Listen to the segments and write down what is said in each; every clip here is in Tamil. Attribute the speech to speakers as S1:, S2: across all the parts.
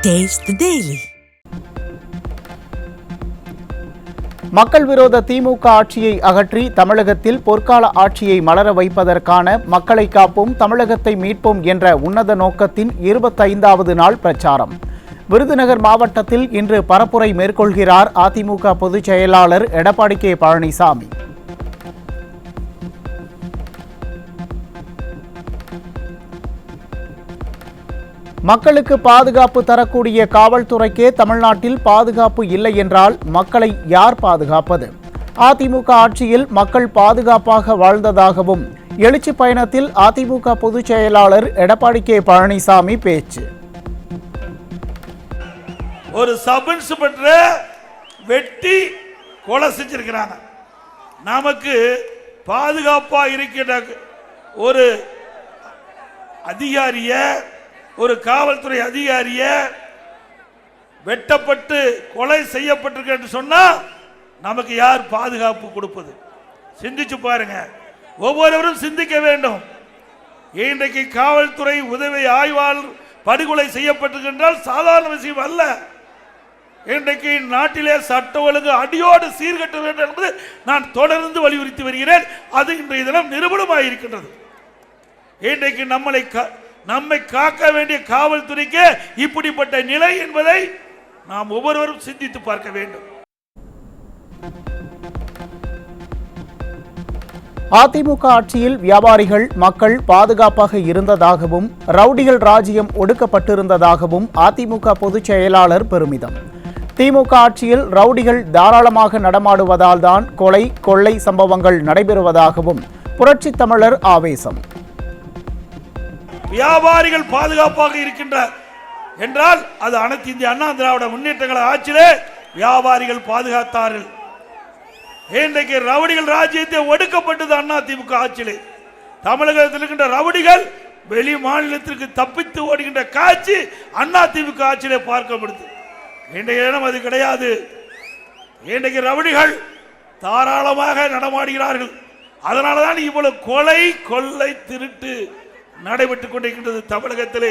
S1: Taste the Daily.
S2: மக்கள் விரோத திமுக ஆட்சியை அகற்றி தமிழகத்தில் பொற்கால ஆட்சியை மலர வைப்பதற்கான மக்களை காப்போம் தமிழகத்தை மீட்போம் என்ற உன்னத நோக்கத்தின் 25வது நாள் பிரச்சாரம். விருதுநகர் மாவட்டத்தில் இன்று பரப்புரை மேற்கொள்கிறார் அதிமுக பொதுச் செயலாளர் எடப்பாடி கே பழனிசாமி. மக்களுக்கு பாதுகாப்பு தரக்கூடிய காவல்துறைக்கே தமிழ்நாட்டில் பாதுகாப்பு இல்லை என்றால் மக்களை யார் பாதுகாப்பது? அதிமுக ஆட்சியில் மக்கள் பாதுகாப்பாக வாழ்ந்ததாகவும் எழுச்சி பயணத்தில் அதிமுக பொதுச் செயலாளர் எடப்பாடி கே பழனிசாமி பேச்சு.
S3: ஒரு சப் இன்ஸ்பெக்டரை வெட்டி கொலை செஞ்சிருக்கிறாங்க. நமக்கு பாதுகாப்பா இருக்கிற ஒரு அதிகாரிய, ஒரு காவல்துறை அதிகாரிய வெட்டப்பட்டு கொலை செய்யப்பட்டிருக்க சொன்னா நமக்கு யார் பாதுகாப்பு கொடுப்பது? சிந்திச்சு பாருங்க. ஒவ்வொருவரும் சிந்திக்க வேண்டும். இன்றைக்கு காவல்துறை உதவி ஆய்வாளர் படுகொலை செய்யப்பட்டிருக்கின்றால் சாதாரண விஷயம் அல்ல. இன்றைக்கு நாட்டிலே சட்ட ஒழுங்கு அடியோடு சீர்கட்ட வேண்டும் என்பது நான் தொடர்ந்து வலியுறுத்தி வருகிறேன். அது இன்றைய தினம் நிரூபணமாக இருக்கின்றது. இன்றைக்கு நம்மை காக்க வேண்டிய காவல்துறைக்கு இப்படிப்பட்ட நிலை என்பதை நாம் ஒவ்வொருவரும் சிந்தித்து பார்க்க வேண்டும்.
S2: அதிமுக ஆட்சியில் வியாபாரிகள் மக்கள் பாதுகாப்பாக இருந்ததாகவும் ரவுடிகள் ராஜ்யம் ஒடுக்கப்பட்டிருந்ததாகவும் அதிமுக பொதுச் செயலாளர் பெருமிதம். திமுக ஆட்சியில் ரவுடிகள் தாராளமாக நடமாடுவதால் தான் கொலை கொள்ளை சம்பவங்கள் நடைபெறுவதாகவும் புரட்சி தமிழர் ஆவேசம்.
S3: வியாபாரிகள் பாதுகாப்பாக இருக்கின்ற என்றால் அது அனைத்து இந்திய அண்ணா திராவிட முன்னேற்ற கழக ஆட்சியிலே வியாபாரிகள் பாதுகாத்தார்கள். இன்றைக்கு ரவுடிகள் ராஜ்யத்தை ஒடுக்கப்பட்டது அண்ணா திமுக ஆட்சியிலே. தமிழகத்தில் இருக்கின்ற ரவுடிகள் வெளி மாநிலத்திற்கு தப்பித்து ஓடுகின்ற காட்சி அண்ணா திமுக ஆட்சியிலே பார்க்கப்படுது. இன்றைய இடம் அது கிடையாது. இன்றைக்கு ரவுடிகள் தாராளமாக நடமாடுகிறார்கள். அதனாலதான் இவ்வளவு கொலை கொள்ளை திருட்டு நடைபெற்றுக் கொண்டிருக்கின்றது தமிழகத்திலே.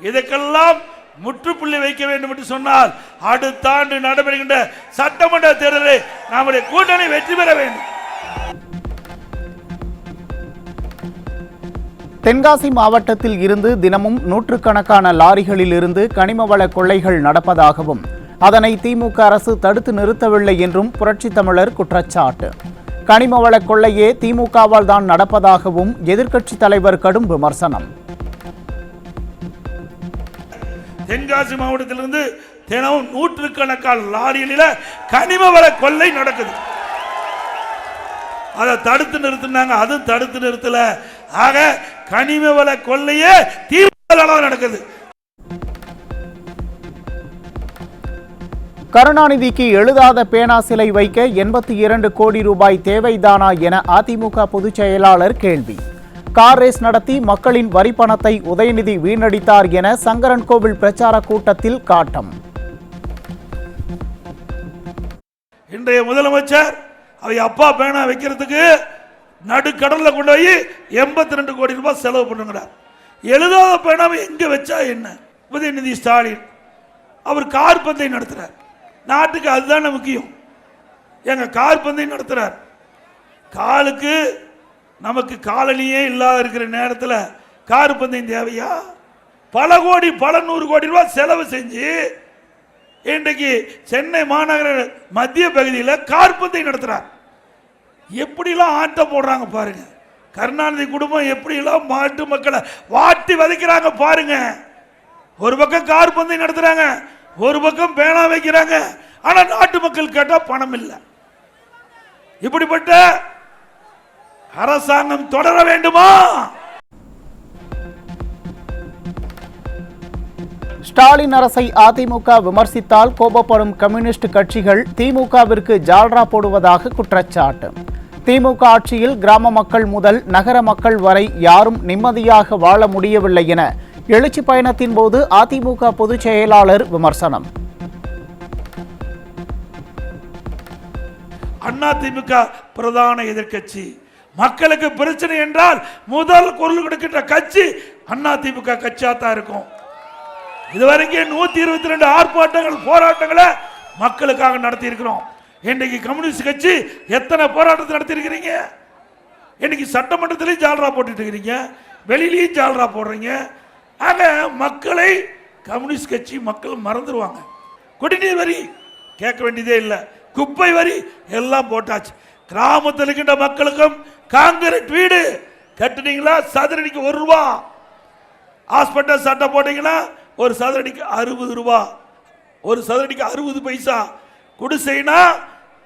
S3: இதற்கெல்லாம் முற்றுப்புள்ளி வைக்க வேண்டும் என்று சொன்னால் அடுத்த ஆண்டு நடைபெறுகின்ற சட்டமன்ற தேர்தலில் நம்முடைய கூட்டணி வெற்றி பெற வேண்டும்.
S2: தென்காசி மாவட்டத்தில் இருந்து தினமும் நூற்றுக்கணக்கான லாரிகளில் இருந்து கனிமவள கொள்ளைகள் நடப்பதாகவும் அதனை திமுக அரசு தடுத்து நிறுத்தவில்லை என்றும் புரட்சி தமிழர் குற்றச்சாட்டு. கனிமவள கொள்ளையே திமுகவால் தான் நடப்பதாகவும் எதிர்க்கட்சி தலைவர் கடும் விமர்சனம்.
S3: தென்காசி மாவட்டத்திலிருந்து தினமும் நூற்றுக்கணக்கான லாரிகளில் கனிமவள கொள்ளை நடக்குது. அதை தடுத்து நிறுத்தினாங்க, அது தடுத்து நிறுத்தல. ஆக கனிமவள கொள்ளையே திமுக நடக்குது.
S2: கருணாநிதிக்கு எழுதாத பேனா சிலை வைக்க 82 கோடி ரூபாய் தேவைதானா என அதிமுக பொதுச் செயலாளர் கேள்வி. கார் ரேஸ் நடத்தி மக்களின் வரி பணத்தை உதயநிதி வீணடித்தார் என சங்கரன்கோவில் பிரச்சார கூட்டத்தில் காட்டம்.
S3: இன்றைய முதலமைச்சர் அவை அப்பா பேனா வைக்கிறதுக்கு நடுக்கடல்ல கொண்டு போய் 82 கோடி ரூபாய் செலவு பண்ணுங்கிறார். எழுதாத பேனாவை எங்க வச்சா என்ன? உதயநிதி ஸ்டாலின் அவர் கார் பந்தயம் நடத்துறார். நாட்டுக்கு அதுதானே முக்கியம். எங்க கார் பந்தயம் நடத்துறார். காலுக்கு நமக்கு காலனியே இல்லாத இருக்கிற நேரத்தில் கார் பந்தயம் தேவையா? பல கோடி பல 100 கோடி ரூபாய் செலவு செஞ்சு இன்றைக்கு சென்னை மாநகர மத்திய பகுதியில் கார் பந்தயம் நடத்துறார். எப்படிலாம் ஆட்டம் போடுறாங்க பாருங்க. கருணாநிதி குடும்பம் எப்படிலாம் மாட்டு மக்களை வாட்டி வதைக்கிறாங்க பாருங்க. ஒரு பக்கம் கார் பந்தயம் நடத்துறாங்க, ஒரு பக்கம் பேனா வைக்கிறாங்க. ஆனா நாட்டு மக்கள் கேட்டா பணம் இல்லை. இப்படிப்பட்ட அரசாங்கம் தொடர வேண்டுமா?
S2: ஸ்டாலின் அரசை அதிமுக விமர்சித்தால் கோபப்படும் கம்யூனிஸ்ட் கட்சிகள் திமுகவிற்கு ஜால்ரா போடுவதாக குற்றச்சாட்டு. திமுக ஆட்சியில் கிராம மக்கள் முதல் நகர மக்கள் வரை யாரும் நிம்மதியாக வாழ முடியவில்லை என எழுச்சி பயணத்தின் போது அதிமுக பொதுச் செயலாளர் விமர்சனம்.
S3: அதிமுக பிரதான எதிர்க்கட்சி. மக்களுக்கு பிரச்சனை என்றால் முதல் குரல் கொடுக்கின்ற கட்சி அதிமுக கட்சியா தான் இருக்கும். இதுவரைக்கும் 122 ஆர்ப்பாட்டங்கள் போராட்டங்களை மக்களுக்காக நடத்தி இருக்கிறோம். இன்னைக்கு கம்யூனிஸ்ட் கட்சி எத்தனை போராட்டத்தை நடத்தி இருக்கிறீங்க? இன்னைக்கு சட்டமன்றத்திலையும் ஜால்ரா போட்டுட்டு இருக்கிறீங்க, வெளியிலையும் ஜால்ரா போடுறீங்க. ஆக மக்களை கம்யூனிஸ்ட் கட்சி மக்கள் மறந்துடுவாங்க. குடிநீர் வரி கேட்க வேண்டியதே இல்லை, குப்பை வரி எல்லாம் போட்டாச்சு. கிராமத்தில் இருக்கின்ற மக்களுக்கும் காங்கிரீட் வீடு கட்டுனீங்களா, சதுரடிக்கு 1 ரூபா. ஹாஸ்பிட்டல் சட்டம் போட்டீங்கன்னா ஒரு சதுரடிக்கு 60 ரூபா, ஒரு சதுரடிக்கு 60 பைசா. குடிசைனா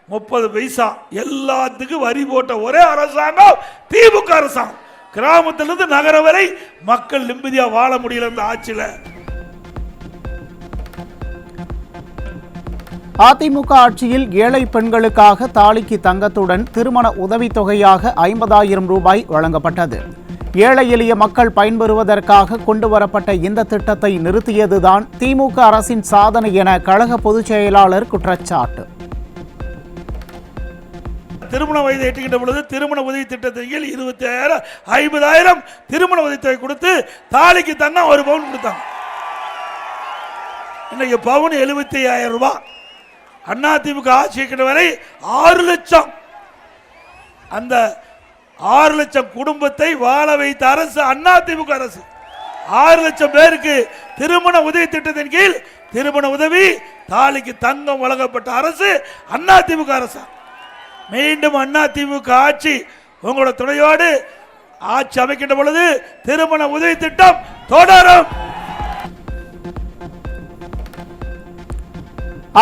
S3: 30 பைசா. எல்லாத்துக்கும் வரி போட்ட ஒரே அரசாங்கம் திமுக அரசாங்கம். கிராமத்திலிருந்து நகரம் வரை மக்கள் நிம்மதியா வாழ முடியல இந்த ஆட்சியில.
S2: அதிமுக ஆட்சியில் ஏழை பெண்களுக்காக தாலிக்கு தங்கத்துடன் திருமண உதவித்தொகையாக 50,000 ரூபாய் வழங்கப்பட்டது. ஏழை எளிய மக்கள் பயன்பெறுவதற்காக கொண்டுவரப்பட்ட இந்த திட்டத்தை நிறுத்தியதுதான் திமுக அரசின் சாதனை என கழக பொதுச் செயலாளர் குற்றச்சாட்டு.
S3: திருமண வயதை எட்டுகின்ற பொழுது திருமண உதவி திட்டத்தின் கீழ் 25,000 50,000 திருமண உதவித்தொகை கொடுத்து தாலிக்கு தங்கம் 1 பவுன் கொடுத்தாங்க. இன்னைக்கு பவுன் 75,000 ரூபாய். அதிமுக ஆட்சி வரை 6 லட்சம், அந்த 6 லட்சம் குடும்பத்தை வாழ வைத்த அரசு அதிமுக அரசு. 6 லட்சம் பேருக்கு திருமண உதவி திட்டத்தின் கீழ் திருமண உதவி தாலிக்கு தங்கம் வழங்கப்பட்ட அரசு அதிமுக அரசு. மீண்டும் அதிமுக ஆட்சி உங்களோட துணையோடு ஆட்சி அமைக்கின்ற பொழுது திருமண உதவி திட்டம் தொடரும்.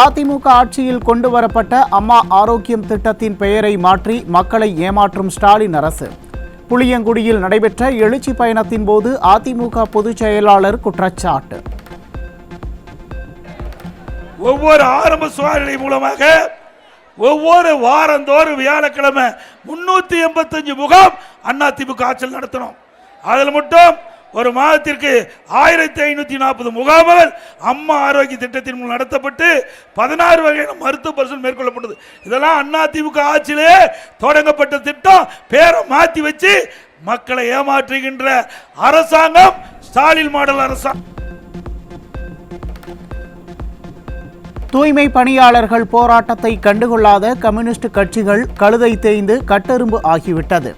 S2: அதிமுக ஆட்சியில் கொண்டுவரப்பட்ட அம்மா ஆரோக்கியம் திட்டத்தின் பெயரை மாற்றி மக்களை ஏமாற்றும் ஸ்டாலின் அரசு. புளியங்குடியில் நடைபெற்ற எழுச்சி பயணத்தின் போது அதிமுக பொதுச் செயலாளர் குற்றச்சாட்டு.
S3: ஒவ்வொரு ஆரம்ப சுகாதார மூலமாக ஒவ்வொரு வாரந்தோறும் வியாழக்கிழமை 385 முகாம் அதிமுக ஆட்சியில் நடத்தணும். அதில் மட்டும் ஒரு மாதத்திற்கு 1540 முகாம்கள் அம்மா ஆரோக்கிய திட்டத்தின் மூலம் நடத்தப்பட்டு 16 வகையான மருத்துவ பரிசோதனை மேற்கொள்ளப்பட்டது. இதெல்லாம் அதிமுக ஆட்சியிலே தொடங்கப்பட்ட திட்டம். பேரை மாற்றி வச்சு மக்களை ஏமாற்றுகின்ற அரசாங்கம் ஸ்டாலின் மாடல் அரசாங்கம்.
S2: தூய்மை பணியாளர்கள் போராட்டத்தை கண்டுகொள்ளாத கம்யூனிஸ்ட் கட்சிகள் கழுதை தேய்ந்து கட்டெரும்பு ஆகிவிட்டது.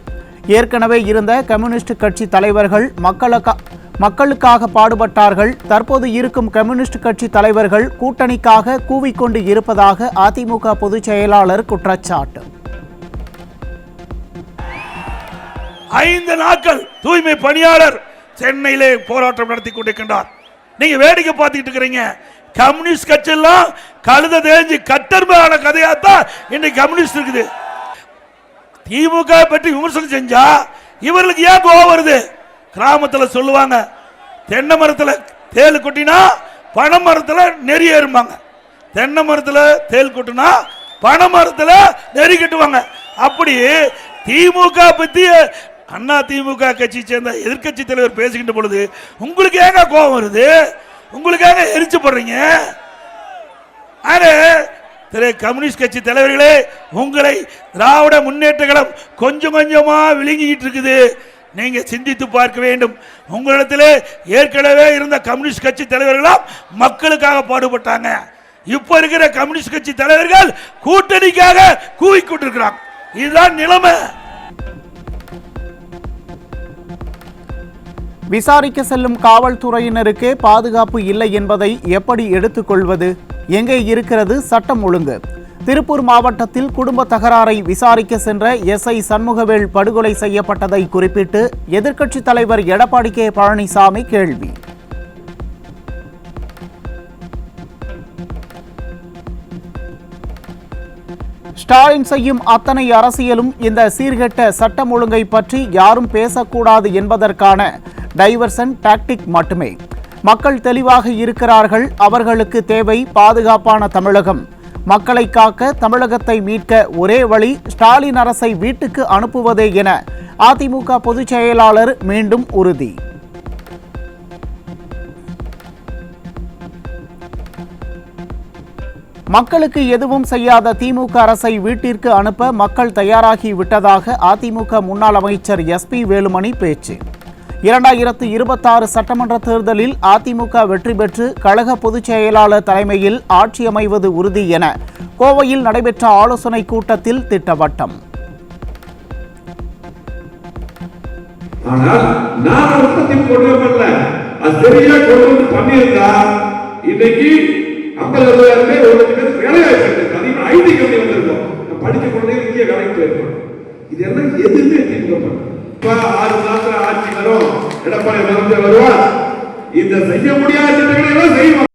S2: ஏற்கனவே இருந்த கம்யூனிஸ்ட் கட்சி தலைவர்கள் மக்களுக்காக பாடுபட்டார்கள். தற்போது இருக்கும் கம்யூனிஸ்ட் கட்சி தலைவர்கள் கூட்டணிக்காக கூவிக்கொண்டு இருப்பதாக அதிமுக பொதுச் செயலாளர் குற்றச்சாட்டு.
S3: 5 நாட்கள் தூய்மை பணியாளர் சென்னையிலே போராட்டம் நடத்தி கொண்டிருக்கின்றார். நீங்க வேடிக்கை பார்த்துக்கிட்டு இருக்கிறீங்க. கம்யூனிஸ்ட் கட்சி எல்லாம் கழுத தேஞ்சு கட்டெரும்பான கதையாத்தான் இன்னைக்கு கம்யூனிஸ்ட் இருக்குது. திமுக பற்றி விமர்சனம் செஞ்சா இவர்களுக்கு ஏன் கோபம் வருது? கிராமத்தில் சொல்லுவாங்க, தென்னை மரத்தில் தேல் கொட்டினா பனை மரத்தில் நெறி ஏறுமாங்க, தென்னை மரத்தில் தேல் கொட்டினா பனை மரத்தில் நெறி கட்டுவாங்க. அப்படி திமுக பத்தி அதிமுக கட்சி சேர்ந்த எதிர்கட்சி தலைவர் பேசுகின்ற பொழுது உங்களுக்கு ஏங்க கோபம் வருது? உங்களுக்கு ஏங்க எரிச்சு போடுறீங்க? திரு கம்யூனிஸ்ட் கட்சி தலைவர்களே, உங்களை திராவிட முன்னேற்ற கழகம் கொஞ்சம் கொஞ்சமா விழுங்கிட்டு இருக்குது. நீங்க சிந்தித்து பார்க்க வேண்டும். உங்களிடத்திலே ஏற்கனவே இருந்த கம்யூனிஸ்ட் கட்சி தலைவர்களாம் மக்களுக்காக பாடுபட்டாங்க. இப்ப இருக்கிற கம்யூனிஸ்ட் கட்சி தலைவர்கள் கூட்டணிக்காக கூவிக்கொண்டிருக்கிறாங்க. இதுதான் நிலைமை.
S2: விசாரிக்க செல்லும் காவல்துறையினருக்கே பாதுகாப்பு இல்லை என்பதை எப்படி எடுத்துக்கொள்வது? எங்கே இருக்கிறது சட்டம் ஒழுங்கு? திருப்பூர் மாவட்டத்தில் குடும்ப தகராறை விசாரிக்க சென்ற எஸ்ஐ சண்முகவேல் படுகொலை செய்யப்பட்டதை குறிப்பிட்டு எதிர்க்கட்சித் தலைவர் எடப்பாடி கே பழனிசாமி கேள்வி. ஸ்டாலின் செய்யும் அத்தனை அரசியலும் இந்த சீர்கெட்ட சட்டம் ஒழுங்கை பற்றி யாரும் பேசக்கூடாது என்பதற்கான டைவர்சன் டாக்டிக் மட்டுமே. மக்கள் தெளிவாக இருக்கிறார்கள். அவர்களுக்கு தேவை பாதுகாப்பான தமிழகம். மக்களை காக்க, தமிழகத்தை மீட்க ஒரே வழி ஸ்டாலின் அரசை வீட்டுக்கு அனுப்புவதே என அதிமுக பொதுச் செயலாளர் மீண்டும் உறுதி. மக்களுக்கு எதுவும் செய்யாத திமுக அரசை வீட்டிற்கு அனுப்ப மக்கள் தயாராகி விட்டதாக அதிமுக முன்னாள் அமைச்சர் எஸ்பி வேலுமணி பேச்சு. 2026 சட்டமன்ற தேர்தலில் அதிமுக வெற்றி பெற்று கழக பொதுச் செயலாளர் தலைமையில் ஆட்சி அமைவது உறுதி என கோவையில் நடைபெற்ற ஆலோசனைக் கூட்டத்தில் திட்டவட்டம்.
S1: ஆனால் நான் உற்பத்தி கொண்டு வரல, அது சரியா கொண்டு வந்து பண்ணியிருந்தா இன்னைக்கு 50,000 பேர் ஒரு லட்சம் பேர் வேலை வாய்ப்பு அதிகமாக ஐடி கம்பெனி வந்திருக்கோம். படிச்ச குழந்தைங்க இங்கே வேலைக்கு போயிருக்கோம். இது எல்லாம் எதுவுமே திமுக 6 மாசம் ஆட்சி வரும், எடப்பாடி வருவார், இந்த செய்ய முடியாத திட்டங்களை எல்லாம் செய்வோம்.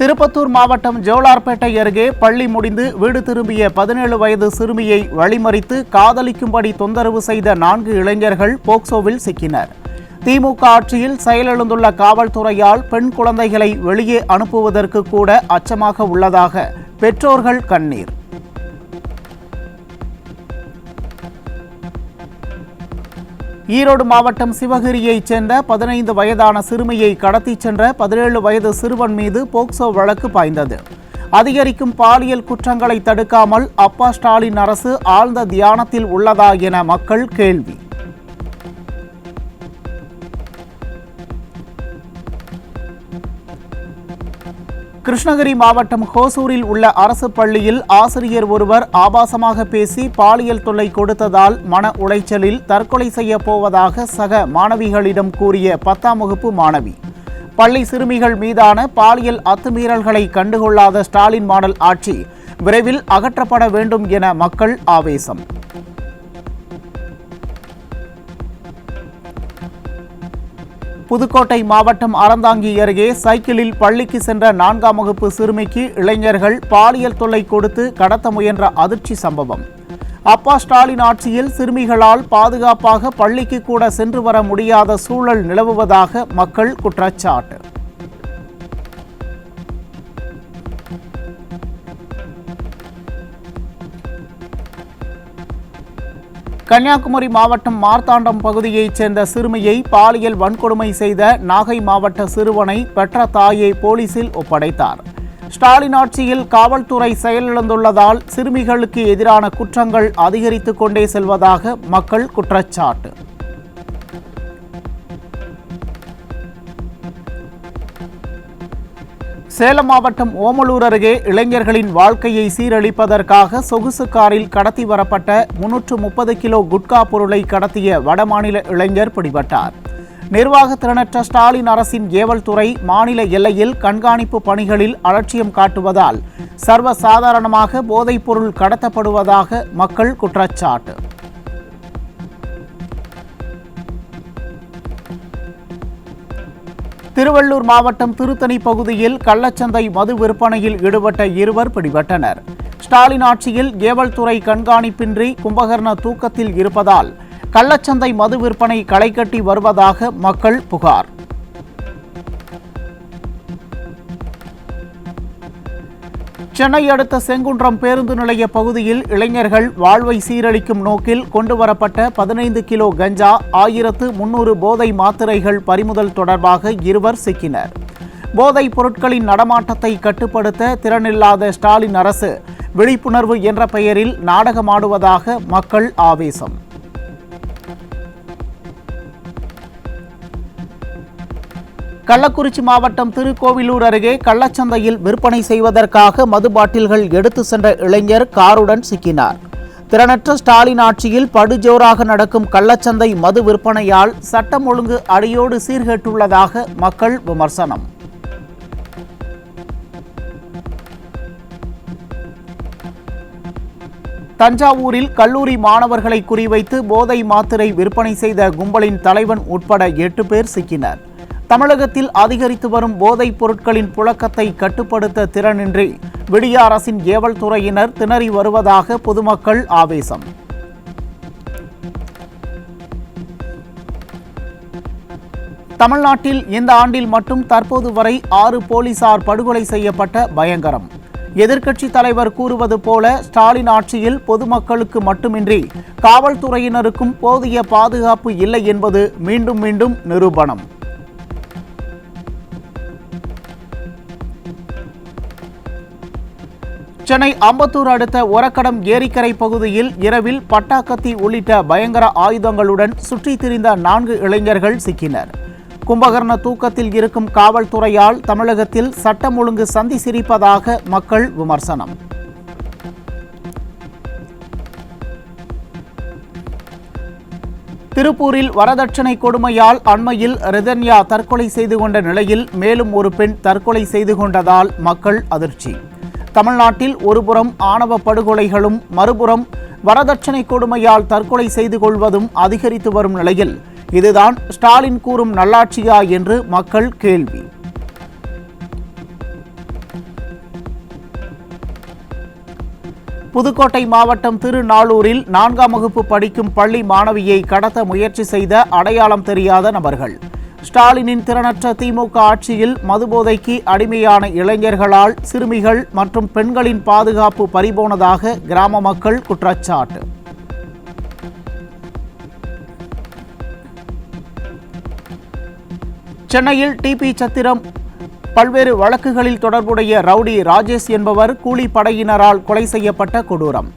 S2: திருப்பத்தூர் மாவட்டம் ஜோலார்பேட்டை அருகே பள்ளி முடிந்து வீடு திரும்பிய 17 வயது சிறுமியை வழிமறித்து காதலிக்கும்படி தொந்தரவு செய்த 4 இளைஞர்கள் போக்சோவில் சிக்கினர். திமுக ஆட்சியில் செயலிழந்துள்ள காவல்துறையால் பெண் குழந்தைகளை வெளியே அனுப்புவதற்கு கூட அச்சமாக உள்ளதாக பெற்றோர்கள் கண்ணீர். ஈரோடு மாவட்டம் சிவகிரியைச் சேர்ந்த 15 வயதான சிறுமியை கடத்திச் சென்ற 17 வயது சிறுவன் மீது போக்சோ வழக்கு பாய்ந்தது. அதிகரிக்கும் பாலியல் குற்றங்களை தடுக்காமல் அப்பா ஸ்டாலின் அரசு ஆழ்ந்த தியானத்தில் உள்ளதா என மக்கள் கேள்வி. கிருஷ்ணகிரி மாவட்டம் ஹோசூரில் உள்ள அரசு பள்ளியில் ஆசிரியர் ஒருவர் ஆபாசமாக பேசி பாலியல் தொல்லை கொடுத்ததால் மன உளைச்சலில் தற்கொலை செய்ய போவதாக சக மாணவிகளிடம் கூறிய 10ஆம் வகுப்பு மாணவி. பள்ளி சிறுமிகள் மீதான பாலியல் அத்துமீறல்களை கண்டுகொள்ளாத ஸ்டாலின் மாடல் ஆட்சி விரைவில் அகற்றப்பட வேண்டும் என மக்கள் ஆவேசம். புதுக்கோட்டை மாவட்டம் அறந்தாங்கி அருகே சைக்கிளில் பள்ளிக்கு சென்ற 4ஆம் வகுப்பு சிறுமிக்கு இளைஞர்கள் பாலியல் தொல்லை கொடுத்து கடத்த முயன்ற அதிர்ச்சி சம்பவம். அப்பா ஸ்டாலின் ஆட்சியில் சிறுமிகளால் பாதுகாப்பாக பள்ளிக்கு கூட சென்று வர முடியாத சூழல் நிலவுவதாக மக்கள் குற்றச்சாட்டு. கன்னியாகுமரி மாவட்டம் மார்த்தாண்டம் பகுதியைச் சேர்ந்த சிறுமியை பாலியல் வன்கொடுமை செய்த நாகை மாவட்ட சிறுவனை பெற்ற தாயை போலீசில் ஒப்படைத்தார். ஸ்டாலின் ஆட்சியில் காவல்துறை செயலிழந்துள்ளதால் சிறுமிகளுக்கு எதிரான குற்றங்கள் அதிகரித்துக் கொண்டே செல்வதாக மக்கள் குற்றச்சாட்டு. சேலம் மாவட்டம் ஓமலூர் அருகே இளைஞர்களின் வாழ்க்கையை சீரழிப்பதற்காக சொகுசு காரில் கடத்தி வரப்பட்ட 330 கிலோ குட்கா பொருளை கடத்திய வடமாநில இளைஞர் பிடிபட்டார். நிர்வாக திறனற்ற ஸ்டாலின் அரசின் ஏவல் துறை மாநில எல்லையில் கண்காணிப்பு பணிகளில் அலட்சியம் காட்டுவதால் சர்வசாதாரணமாக போதைப்பொருள் கடத்தப்படுவதாக மக்கள் குற்றச்சாட்டு. திருவள்ளூர் மாவட்டம் திருத்தணி பகுதியில் கள்ளச்சந்தை மது விற்பனையில் ஈடுபட்ட 2 பிடிபட்டனர். ஸ்டாலின் ஆட்சியில் ஏவல் துறை கண்காணிப்பின்றி கும்பகர்ண தூக்கத்தில் இருப்பதால் கள்ளச்சந்தை மது விற்பனை களைகட்டி வருவதாக மக்கள் புகார். சென்னை அடுத்த செங்குன்றம் பேருந்து நிலைய பகுதியில் இளைஞர்கள் வாழ்வை சீரழிக்கும் நோக்கில் கொண்டுவரப்பட்ட 15 கிலோ கஞ்சா 1300 போதை மாத்திரைகள் பறிமுதல் தொடர்பாக 2 சிக்கினர். போதைப் பொருட்களின் நடமாட்டத்தை கட்டுப்படுத்த திறனில்லாத ஸ்டாலின் அரசு விழிப்புணர்வு என்ற பெயரில் நாடகமாடுவதாக மக்கள் ஆவேசம். கள்ளக்குறிச்சி மாவட்டம் திருக்கோவிலூர் அருகே கள்ளச்சந்தையில் விற்பனை செய்வதற்காக மது பாட்டில்கள் எடுத்து சென்ற இளைஞர் காருடன் சிக்கினார். திறனற்ற ஸ்டாலின் ஆட்சியில் படுஜோராக நடக்கும் கள்ளச்சந்தை மது விற்பனையால் சட்டம் ஒழுங்கு அடியோடு சீர்கெட்டுள்ளதாக மக்கள் விமர்சனம். தஞ்சாவூரில் கல்லூரி மாணவர்களை குறிவைத்து போதை மாத்திரை விற்பனை செய்த கும்பலின் தலைவன் உட்பட 8 பேர் சிக்கினர். தமிழகத்தில் அதிகரித்து வரும் போதைப் பொருட்களின் புழக்கத்தை கட்டுப்படுத்த திறனின்றி விடிய அரசின் ஏவல் துறையினர் திணறி வருவதாக பொதுமக்கள் ஆவேசம். தமிழ்நாட்டில் இந்த ஆண்டில் மட்டும் தற்போது வரை 6 போலீசார் படுகொலை செய்யப்பட்ட பயங்கரம். எதிர்க்கட்சித் தலைவர் கூறுவது போல ஸ்டாலின் ஆட்சியில் பொதுமக்களுக்கு மட்டுமின்றி காவல்துறையினருக்கும் போதிய பாதுகாப்பு இல்லை என்பது மீண்டும் மீண்டும் நிரூபணம். சென்னை அம்பத்தூர் அடுத்த ஒரக்கடம் ஏரிக்கரை பகுதியில் இரவில் பட்டாக்கத்தி உள்ளிட்ட பயங்கர ஆயுதங்களுடன் சுற்றித் திரிந்த 4 இளைஞர்கள் சிக்கினர். கும்பகர்ண தூக்கத்தில் இருக்கும் காவல்துறையால் தமிழகத்தில் சட்டம் ஒழுங்கு சந்தி சிரிப்பதாக மக்கள் விமர்சனம். திருப்பூரில் வரதட்சணை கொடுமையால் அண்மையில் ரிதன்யா தற்கொலை செய்து கொண்ட நிலையில் மேலும் ஒரு பெண் தற்கொலை செய்து கொண்டதால் மக்கள் அதிர்ச்சி. தமிழ்நாட்டில் ஒருபுறம் ஆணவ படுகொலைகளும் மறுபுறம் வரதட்சணை கொடுமையால் தற்கொலை செய்து கொள்வதும் அதிகரித்து வரும் நிலையில் இதுதான் ஸ்டாலின் கூறும் நல்லாட்சியா என்று மக்கள் கேள்வி. புதுக்கோட்டை மாவட்டம் திருநாளூரில் 4ஆம் வகுப்பு படிக்கும் பள்ளி மாணவியை கடத்த முயற்சி செய்த அடையாளம் தெரியாத நபர்கள். ஸ்டாலினின் திறனற்ற திமுக ஆட்சியில் மதுபோதைக்கு அடிமையான இளைஞர்களால் சிறுமிகள் மற்றும் பெண்களின் பாதுகாப்பு பறிபோனதாக கிராம மக்கள் குற்றச்சாட்டு. சென்னையில் டிபி சத்திரம் பல்வேறு வழக்குகளில் தொடர்புடைய ரவுடி ராஜேஷ் என்பவர் கூலிப்படையினரால் கொலை செய்யப்பட்ட கொடூரம்.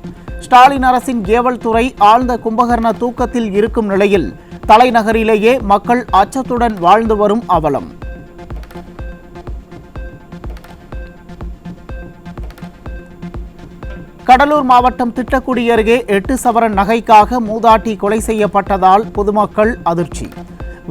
S2: ஸ்டாலின் அரசின் ஏவல் துறை ஆழ்ந்த கும்பகர்ண தூக்கத்தில் இருக்கும் நிலையில் தலைநகரிலேயே மக்கள் அச்சத்துடன் வாழ்ந்து வரும் அவலம். கடலூர் மாவட்டம் திட்டக்குடி அருகே 8 சவரன் நகைக்காக மூதாட்டி கொலை செய்யப்பட்டதால் பொதுமக்கள் அதிர்ச்சி.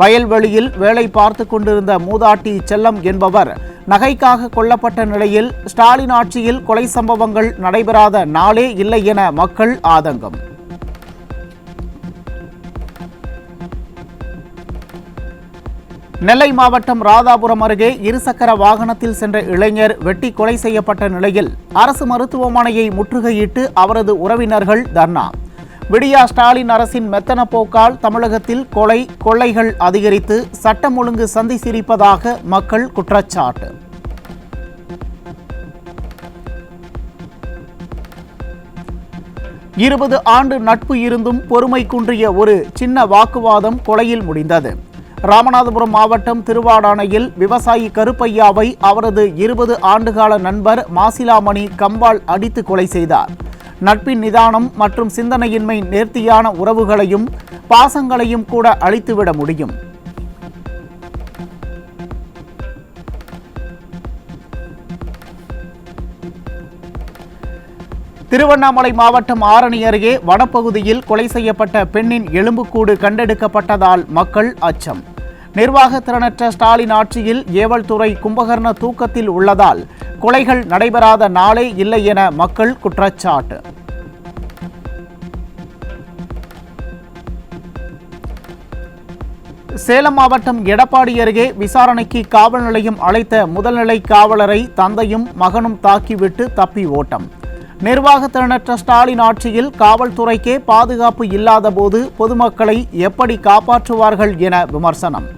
S2: வயல்வெளியில் வேலை பார்த்து கொண்டிருந்த மூதாட்டி செல்லம் என்பவர் நகைக்காக கொல்லப்பட்ட நிலையில் ஸ்டாலின் ஆட்சியில் கொலை சம்பவங்கள் நடைபெறாத நாளே இல்லை என மக்கள் ஆதங்கம். நெல்லை மாவட்டம் ராதாபுரம் அருகே இருசக்கர வாகனத்தில் சென்ற இளைஞர் வெட்டி கொலை செய்யப்பட்ட நிலையில் அரசு மருத்துவமனையை முற்றுகையிட்டு அவரது உறவினர்கள் தர்ணா. விடியா ஸ்டாலின் அரசின் மெத்தன போக்கால் தமிழகத்தில் கொலை கொள்ளைகள் அதிகரித்து சட்டம் ஒழுங்கு சந்தி சிரிப்பதாக மக்கள் குற்றச்சாட்டு. இருபது ஆண்டு நட்பு இருந்தும் பொறுமை குன்றிய ஒரு சின்ன வாக்குவாதம் கொலையில் முடிந்தது. ராமநாதபுரம் மாவட்டம் திருவாடானையில் விவசாயி கருப்பையாவை அவரது 20 ஆண்டுகால நண்பர் மாசிலாமணி கம்பால் அடித்து கொலை செய்தார். நட்பின் நிதானம் மற்றும் சிந்தனையின்மை நேர்த்தியான உறவுகளையும் பாசங்களையும் கூட அழித்துவிட முடியும். திருவண்ணாமலை மாவட்டம் ஆரணி அருகே வனப்பகுதியில் கொலை செய்யப்பட்ட பெண்ணின் எலும்புக்கூடு கண்டெடுக்கப்பட்டதால் மக்கள் அச்சம். நிர்வாக திறனற்ற ஸ்டாலின் ஆட்சியில் ஏவல் துறை கும்பகர்ண தூக்கத்தில் உள்ளதால் கொலைகள் நடைபெறாத நாளே இல்லை என மக்கள் குற்றச்சாட்டு. சேலம் மாவட்டம் எடப்பாடி அருகே விசாரணைக்கு காவல் நிலையம் அழைத்த முதல்நிலை காவலரை தந்தையும் மகனும் தாக்கிவிட்டு தப்பி ஓட்டம். நிர்வாக திறனற்ற ஸ்டாலின் ஆட்சியில் காவல்துறைக்கே பாதுகாப்பு இல்லாத போது பொதுமக்களை எப்படி காப்பாற்றுவார்கள் என விமர்சனம்.